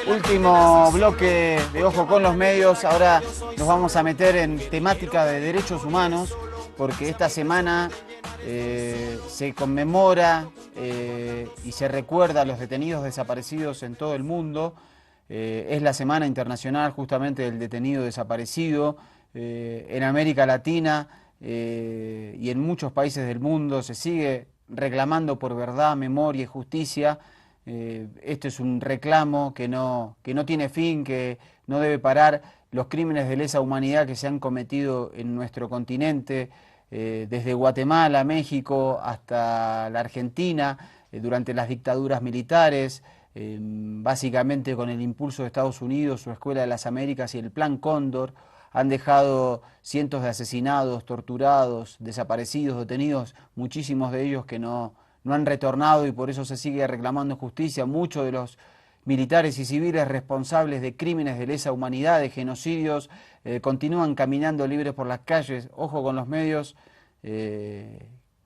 Último bloque de Ojo con los Medios. Ahora nos vamos a meter en temática de derechos humanos, porque esta semana se conmemora y se recuerda a los detenidos desaparecidos en todo el mundo. Es la Semana Internacional justamente del Detenido Desaparecido. En América Latina y en muchos países del mundo se sigue reclamando por verdad, memoria y justicia. Esto es un reclamo que no tiene fin, que no debe parar. Los crímenes de lesa humanidad que se han cometido en nuestro continente, desde Guatemala, México, hasta la Argentina, durante las dictaduras militares, básicamente con el impulso de Estados Unidos, su Escuela de las Américas y el Plan Cóndor, han dejado cientos de asesinados, torturados, desaparecidos, detenidos, muchísimos de ellos que no han retornado y por eso se sigue reclamando justicia. Muchos de los militares y civiles responsables de crímenes de lesa humanidad, de genocidios, continúan caminando libres por las calles. Ojo con los Medios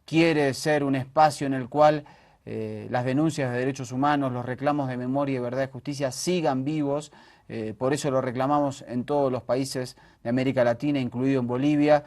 quiere ser un espacio en el cual las denuncias de derechos humanos, los reclamos de memoria, verdad y justicia sigan vivos. Por eso lo reclamamos en todos los países de América Latina, incluido en Bolivia.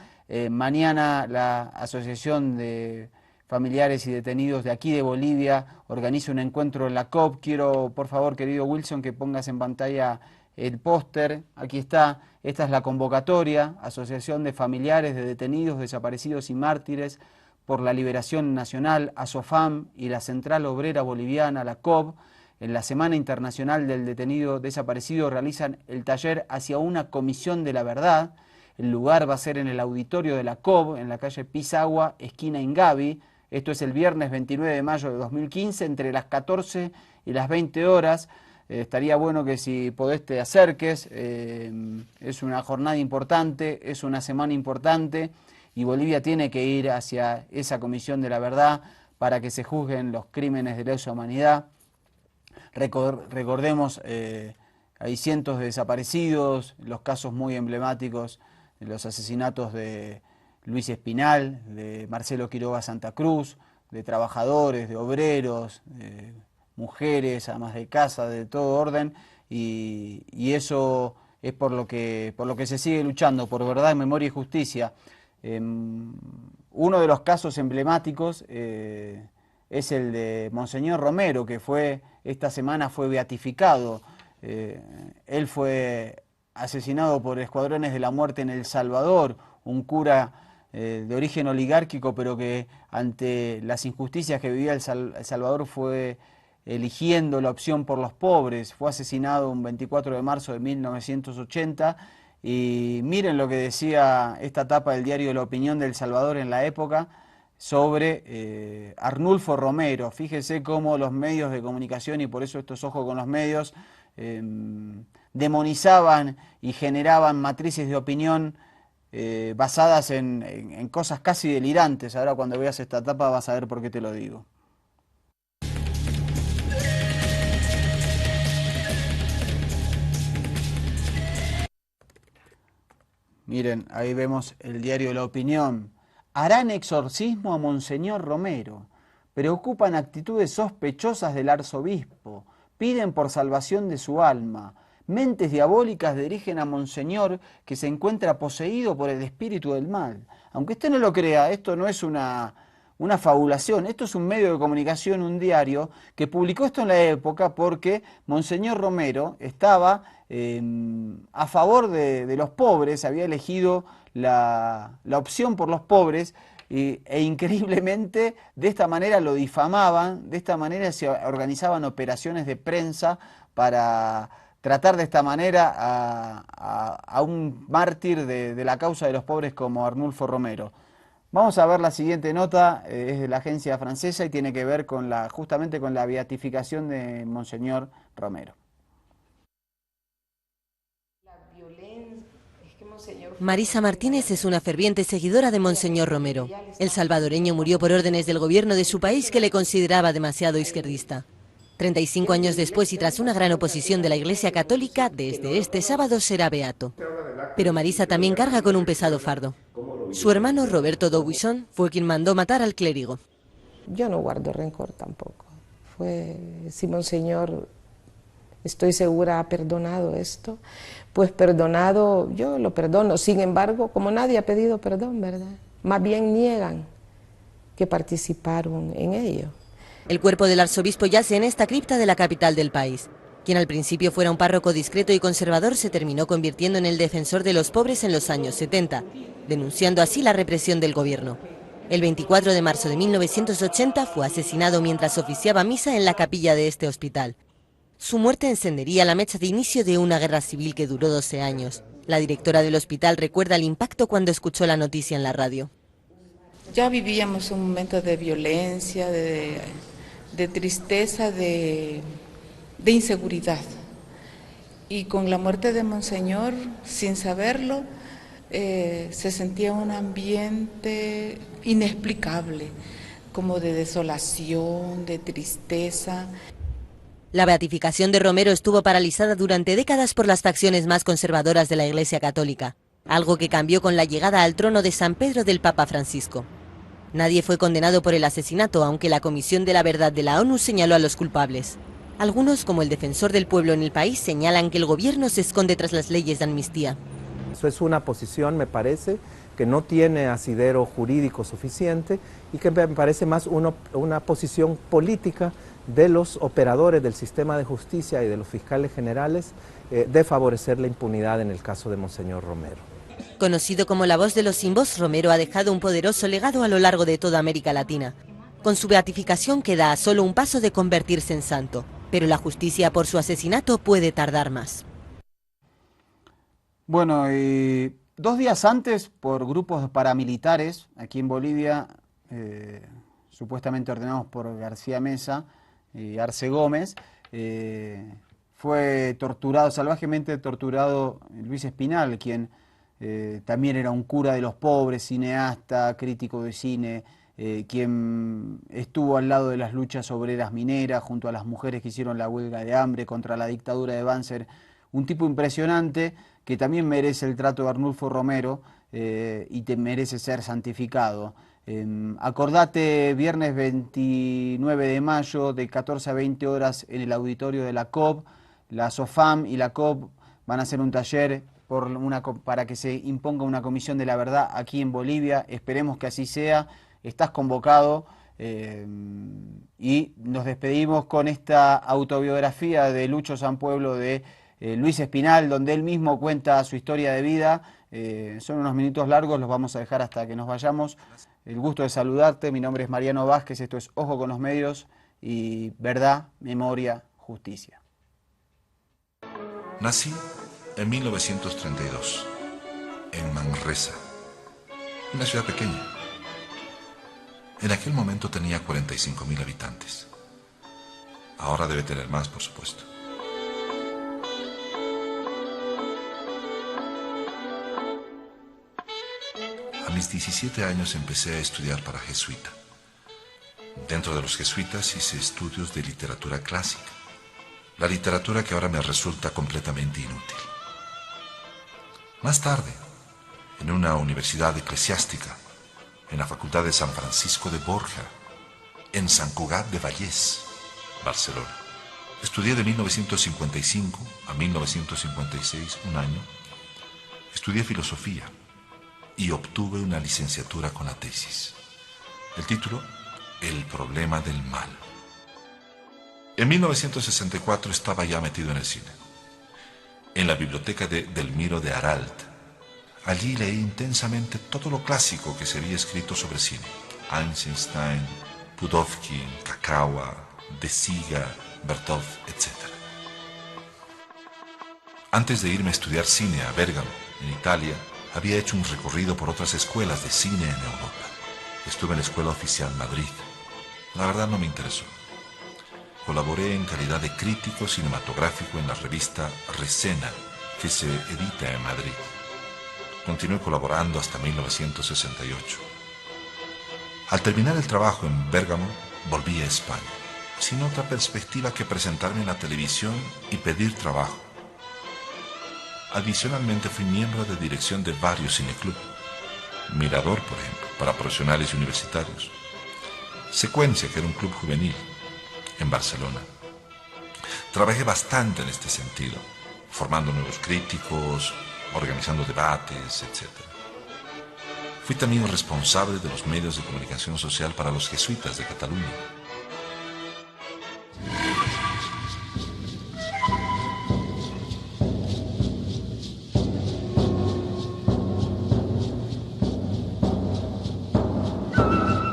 Mañana la Asociación de Familiares y Detenidos de aquí de Bolivia organiza un encuentro en la COP. Quiero, por favor, querido Wilson, que pongas en pantalla el póster. Aquí está, esta es la convocatoria, Asociación de Familiares de Detenidos, Desaparecidos y Mártires por la Liberación Nacional, ASOFAM, y la Central Obrera Boliviana, la COB. En la Semana Internacional del Detenido Desaparecido realizan el taller Hacia una Comisión de la Verdad. El lugar va a ser en el auditorio de la COB, en la calle Pisagua, esquina Ingavi. Esto es el viernes 29 de mayo de 2015, entre las 14 y las 20 horas. Estaría bueno que si podés te acerques. Es una jornada importante, es una semana importante y Bolivia tiene que ir hacia esa Comisión de la Verdad para que se juzguen los crímenes de lesa humanidad. Recordemos, hay cientos de desaparecidos, los casos muy emblemáticos, los asesinatos de Luis Espinal, de Marcelo Quiroga Santa Cruz, de trabajadores, de obreros, de mujeres, amas de casa, de todo orden, y eso es por lo que se sigue luchando, por verdad, memoria y justicia. Uno de los casos emblemáticos es el de Monseñor Romero, que esta semana fue beatificado. Él fue asesinado por escuadrones de la muerte en El Salvador, un cura de origen oligárquico, pero que ante las injusticias que vivía El Salvador fue eligiendo la opción por los pobres. Fue asesinado un 24 de marzo de 1980 y miren lo que decía esta tapa del diario La Opinión de El Salvador en la época sobre Arnulfo Romero. Fíjese cómo los medios de comunicación, y por eso estos ojos con los medios, demonizaban y generaban matrices de opinión basadas en cosas casi delirantes. Ahora cuando veas esta tapa vas a ver por qué te lo digo. Miren, ahí vemos el diario La Opinión. Harán exorcismo a Monseñor Romero. Preocupan actitudes sospechosas del arzobispo. Piden por salvación de su alma. Mentes diabólicas dirigen a Monseñor, que se encuentra poseído por el espíritu del mal. Aunque usted no lo crea, esto no es una fabulación. Esto es un medio de comunicación, un diario, que publicó esto en la época porque Monseñor Romero estaba a favor de los pobres, había elegido la opción por los pobres e increíblemente de esta manera lo difamaban, de esta manera se organizaban operaciones de prensa para tratar de esta manera a un mártir de la causa de los pobres como Arnulfo Romero. Vamos a ver la siguiente nota, es de la agencia francesa y tiene que ver con justamente con la beatificación de Monseñor Romero. Marisa Martínez es una ferviente seguidora de Monseñor Romero. El salvadoreño murió por órdenes del gobierno de su país que le consideraba demasiado izquierdista. 35 años después y tras una gran oposición de la Iglesia Católica, desde este sábado será beato. Pero Marisa también carga con un pesado fardo. Su hermano Roberto D'Aubuisson fue quien mandó matar al clérigo. Yo no guardo rencor tampoco. Si Monseñor estoy segura ha perdonado esto, pues perdonado, yo lo perdono. Sin embargo, como nadie ha pedido perdón, ¿verdad? Más bien niegan que participaron en ello. El cuerpo del arzobispo yace en esta cripta de la capital del país. Quien al principio fuera un párroco discreto y conservador se terminó convirtiendo en el defensor de los pobres en los años 70, denunciando así la represión del gobierno. El 24 de marzo de 1980 fue asesinado mientras oficiaba misa en la capilla de este hospital. Su muerte encendería la mecha de inicio de una guerra civil que duró 12 años. La directora del hospital recuerda el impacto cuando escuchó la noticia en la radio. Ya vivíamos un momento de violencia, de tristeza, de inseguridad. Y con la muerte de Monseñor, sin saberlo, se sentía un ambiente inexplicable, como de desolación, de tristeza. La beatificación de Romero estuvo paralizada durante décadas por las facciones más conservadoras de la Iglesia Católica, algo que cambió con la llegada al trono de San Pedro del Papa Francisco. Nadie fue condenado por el asesinato, aunque la Comisión de la Verdad de la ONU señaló a los culpables. Algunos, como el defensor del pueblo en el país, señalan que el gobierno se esconde tras las leyes de amnistía. Eso es una posición, me parece, que no tiene asidero jurídico suficiente y que me parece más una posición política de los operadores del sistema de justicia y de los fiscales generales de favorecer la impunidad en el caso de Monseñor Romero. Conocido como la voz de los sin voz, Romero ha dejado un poderoso legado a lo largo de toda América Latina. Con su beatificación queda a solo un paso de convertirse en santo, pero la justicia por su asesinato puede tardar más. Bueno, y 2 días antes, por grupos paramilitares, aquí en Bolivia, supuestamente ordenados por García Meza y Arce Gómez, fue torturado, salvajemente torturado Luis Espinal, quien también era un cura de los pobres, cineasta, crítico de cine, quien estuvo al lado de las luchas obreras mineras, junto a las mujeres que hicieron la huelga de hambre contra la dictadura de Banzer, un tipo impresionante que también merece el trato de Arnulfo Romero y te merece ser santificado. Acordate, viernes 29 de mayo, de 14 a 20 horas, en el auditorio de la COB. La SOFAM y la COB van a hacer un taller para que se imponga una comisión de la verdad aquí en Bolivia. Esperemos que así sea. Estás convocado y nos despedimos con esta autobiografía de Lucho Sanpueblo de Luis Espinal, donde él mismo cuenta su historia de vida. Son unos minutos largos, los vamos a dejar hasta que nos vayamos. El gusto de saludarte, mi nombre es Mariano Vázquez, esto es Ojo con los Medios y verdad, memoria, justicia. Nací en 1932, en Manresa, una ciudad pequeña. En aquel momento tenía 45.000 habitantes. Ahora debe tener más, por supuesto. A mis 17 años empecé a estudiar para jesuita. Dentro de los jesuitas hice estudios de literatura clásica, la literatura que ahora me resulta completamente inútil. Más tarde, en una universidad eclesiástica, en la Facultad de San Francisco de Borja, en Sant Cugat de Vallès, Barcelona. Estudié de 1955 a 1956, un año. Estudié filosofía y obtuve una licenciatura con la tesis. El título, El problema del mal. En 1964 estaba ya metido en el cine, en la biblioteca de Delmiro de Aralt. Allí leí intensamente todo lo clásico que se había escrito sobre cine. Eisenstein, Pudovkin, Kakawa, De Siga, Bertov, etc. Antes de irme a estudiar cine a Bérgamo, en Italia, había hecho un recorrido por otras escuelas de cine en Europa. Estuve en la Escuela Oficial Madrid. La verdad no me interesó. Colaboré en calidad de crítico cinematográfico en la revista Resena, que se edita en Madrid. Continué colaborando hasta 1968. Al terminar el trabajo en Bérgamo, volví a España, sin otra perspectiva que presentarme en la televisión y pedir trabajo. Adicionalmente fui miembro de dirección de varios cineclubs. Mirador, por ejemplo, para profesionales y universitarios. Secuencia, que era un club juvenil, en Barcelona. Trabajé bastante en este sentido, formando nuevos críticos, organizando debates, etc. Fui también responsable de los medios de comunicación social para los jesuitas de Cataluña.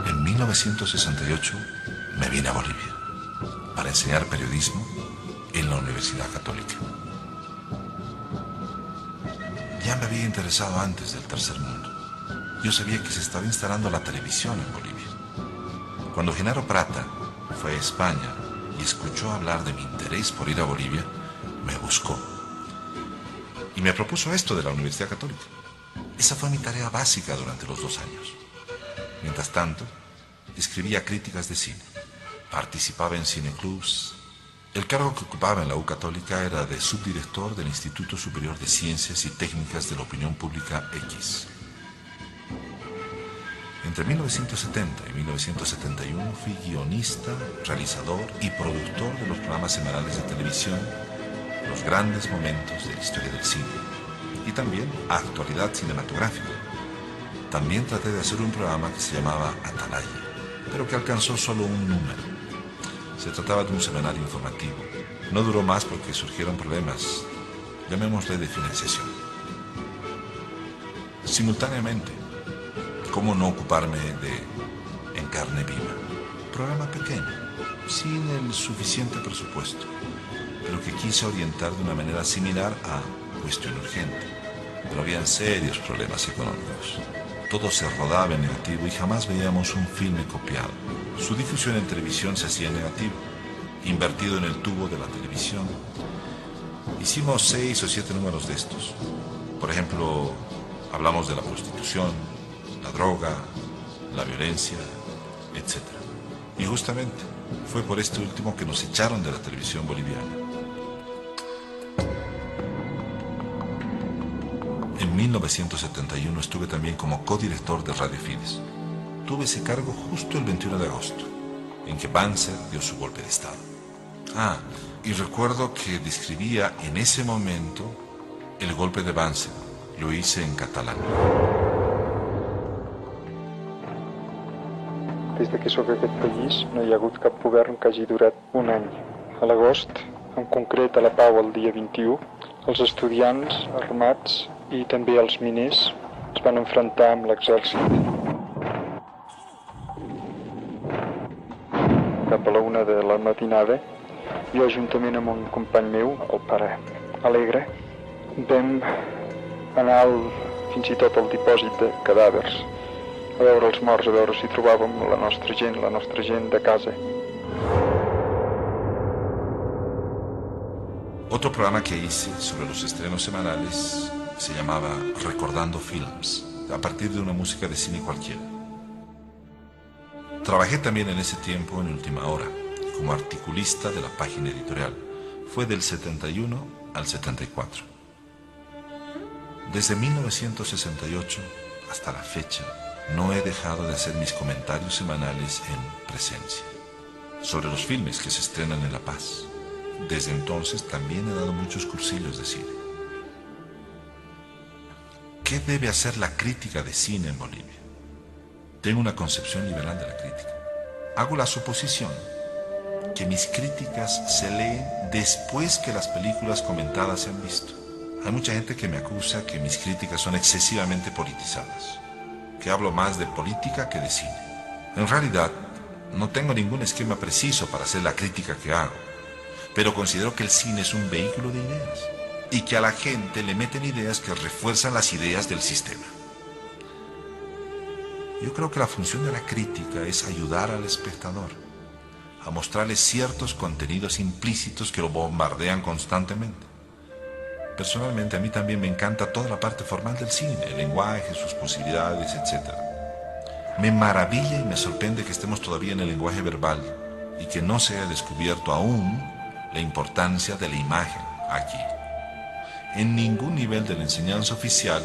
En 1968 me vine a Bolivia para enseñar periodismo en la Universidad Católica. Ya me había interesado antes del tercer mundo. Yo sabía que se estaba instalando la televisión en Bolivia. Cuando Genaro Prata fue a España y escuchó hablar de mi interés por ir a Bolivia, me buscó. Y me propuso esto de la Universidad Católica. Esa fue mi tarea básica durante los 2 años. Mientras tanto, escribía críticas de cine. Participaba en cineclubs. El cargo que ocupaba en la U Católica era de subdirector del Instituto Superior de Ciencias y Técnicas de la Opinión Pública X. Entre 1970 y 1971 fui guionista, realizador y productor de los programas semanales de televisión, Los Grandes Momentos de la Historia del Cine, y también Actualidad Cinematográfica. También traté de hacer un programa que se llamaba Atalaya, pero que alcanzó solo un número. Se trataba de un semanario informativo. No duró más porque surgieron problemas, llamémosle de financiación. Simultáneamente, ¿cómo no ocuparme de En Carne Viva? Programa pequeño, sin el suficiente presupuesto, pero que quise orientar de una manera similar a Cuestión Urgente. Pero habían serios problemas económicos. Todo se rodaba en negativo y jamás veíamos un filme copiado. Su difusión en televisión se hacía en negativo, invertido en el tubo de la televisión. Hicimos 6 o 7 números de estos. Por ejemplo, hablamos de la prostitución, la droga, la violencia, etc. Y justamente fue por este último que nos echaron de la televisión boliviana. En 1971 estuve también como codirector de Radio Fides. Tuve ese cargo justo el 21 de agosto, en que Banzer dio su golpe de Estado. Y recuerdo que describía en ese momento el golpe de Banzer. Lo hice en catalán. Des que sóc a aquest país no hi ha hagut cap govern que hagi durat un any. A l'agost, en concret a la pau el dia 21, els estudiants armats i també els miners es van enfrontar amb l'exèrcit. Cap a la 1 de la matinada, jo juntament amb un company meu, el pare Alegre, vam anar fins i tot al dipòsit de cadàvers, a veure els morts, a veure si trobàvem la nostra gent de casa. Otro programa que hice sobre los estrenos semanales se llamaba Recordando Films, a partir de una música de cine cualquiera. Trabajé también en ese tiempo en Última Hora, como articulista de la página editorial. Fue del 71 al 74. Desde 1968 hasta la fecha, no he dejado de hacer mis comentarios semanales en Presencia, sobre los filmes que se estrenan en La Paz. Desde entonces también he dado muchos cursillos de cine. ¿Qué debe hacer la crítica de cine en Bolivia? Tengo una concepción liberal de la crítica. Hago la suposición que mis críticas se leen después que las películas comentadas se han visto. Hay mucha gente que me acusa que mis críticas son excesivamente politizadas, que hablo más de política que de cine. En realidad, no tengo ningún esquema preciso para hacer la crítica que hago, pero considero que el cine es un vehículo de ideas y que a la gente le meten ideas que refuerzan las ideas del sistema. Yo creo que la función de la crítica es ayudar al espectador a mostrarle ciertos contenidos implícitos que lo bombardean constantemente. Personalmente, a mí también me encanta toda la parte formal del cine, el lenguaje, sus posibilidades, etc. Me maravilla y me sorprende que estemos todavía en el lenguaje verbal y que no se haya descubierto aún la importancia de la imagen aquí. En ningún nivel de la enseñanza oficial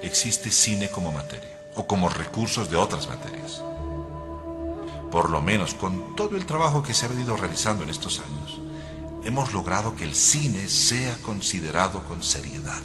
existe cine como materia o como recursos de otras materias. Por lo menos con todo el trabajo que se ha venido realizando en estos años, hemos logrado que el cine sea considerado con seriedad.